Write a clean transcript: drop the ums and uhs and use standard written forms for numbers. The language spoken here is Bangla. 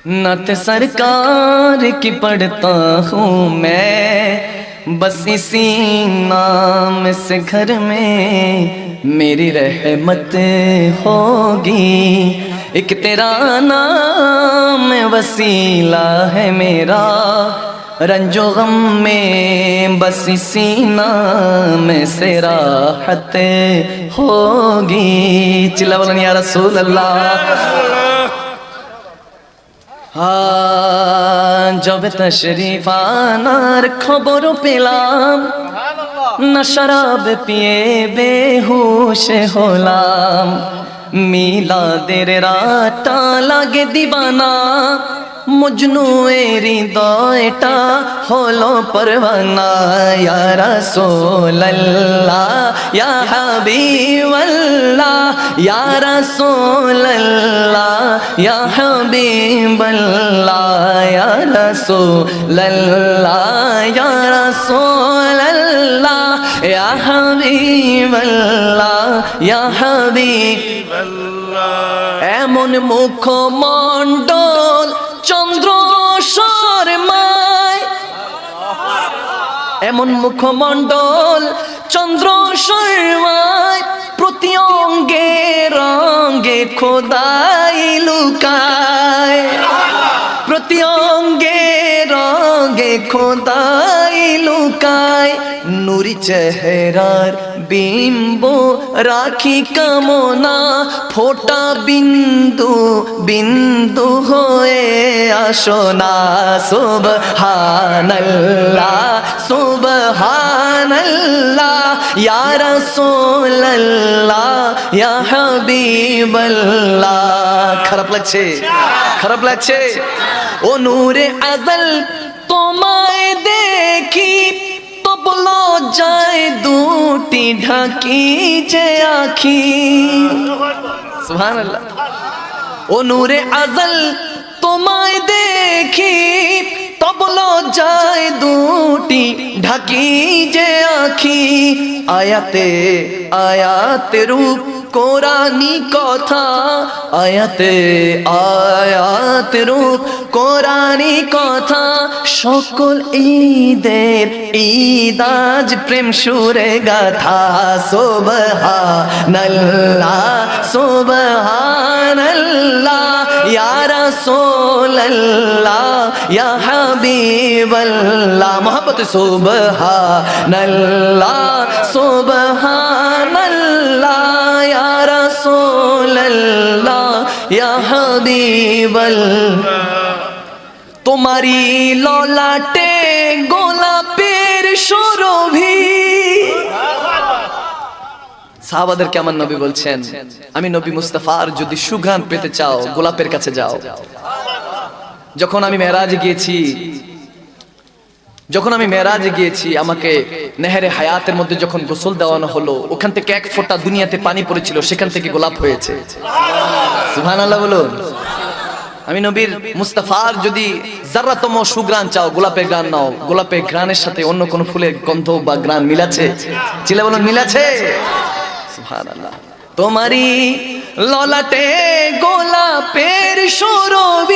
नात सरकार की पढ़ता हूँ मैं, बस इसी नाम से घर में मेरी रहमत होगी। एक तेरा नाम वसीला है मेरा, रंजो गम में बस इसी नाम से राहत होगी। चिल्ला बोलन या रसूल अल्लाह। जब तशरीफ आनार खबर पेलाम, ना शराब पिए बेहोश होलाम। মিলাদের রাতটা লাগে দিবানা, মজনু হৃদয়টা হলো পরওয়ানা। ইয়া রাসূলুল্লাহ ইয়া হাবিবাল্লাহ, ইয়া রাসূলুল্লাহ ইয়া হাবিবাল্লাহ, ইয়া রাসূলুল্লাহ ইয়া রাসূলুল্লাহ ইয়া হাবিবাল্লাহ ইয়া হাবিবাল্লাহ। এমন মুখমণ্ডল চন্দ্র শর্মায়, এমন মুখমণ্ডল চন্দ্র শর্মায়, প্রতি অঙ্গে রঙ্গে খোদাই লুকায়, প্রতি অঙ্গে রঙ্গে খোদাই লুকায়। নুরি চেহারার বিম্ব রাখি কামনা, ফোটা বিন্দু বিন্দু হয়ে আসোনা। সুবহানাল্লাহ সুবহানাল্লাহ ইয়া রাসূলুল্লাহ ইয়া হাবিবাল্লাহ। খারাপ লাগছে, খারাপ লাগছে। ও নূরে আজল তোমায় দেখি, তব লজ্জায় দুটি ঢাকি যে আখি। সুবহানাল্লাহ। ও নূরে আজল তোমায় দেখি, তব লজ্জায় দুটি ঢাকি যে আখি। আয়াতে আয়াতে রূপ কোরআনি কথা, আয়াতে আয়াতে রূপ কোরআনি কথা। সকল ঈদের ঈদ আজ প্রেম সুরে গাথা। সুবহানাল্লাহ সুবহানাল্লাহ ইয়া রাসূলুল্লাহ ইয়া হাবিবাল্লাহ। মোহাম্মত সুবহানাল্লাহ সুবহানাল্লাহ ইয়া রাসূলুল্লাহ ইয়া হাবিবাল্লাহ। তোমারি ললাটে গোলাপের সুরভি। সাহাবাদেরকে আমার নবী বলছেন, আমি নবী মুস্তাফার যদি সুঘ্রাণ পেতে চাও গোলাপের কাছে যাও। যখন আমি মেরাজে গিয়েছি, আমাকে নেহেরে হায়াতের মধ্যে যখন গোসল দেওয়ানো হলো, ওখান থেকে এক ফোঁটা দুনিয়াতে পানি পড়েছিল, সেখান থেকে গোলাপ হয়েছে। সুবহানাল্লাহ বলুন। আমি নবীর মুস্তাফার যদি যারাতম সুগ্রাণ চাও, গোলাপের ঘ্রাণ নাও। গোলাপের ঘ্রাণের সাথে অন্য কোন ফুলের গন্ধ বা ঘ্রাণ মিলাছে? চিল্লা বলুন, মিলাছে? সুবহানাল্লাহ। তোমারি ললাটে গোলাপের সুরভি।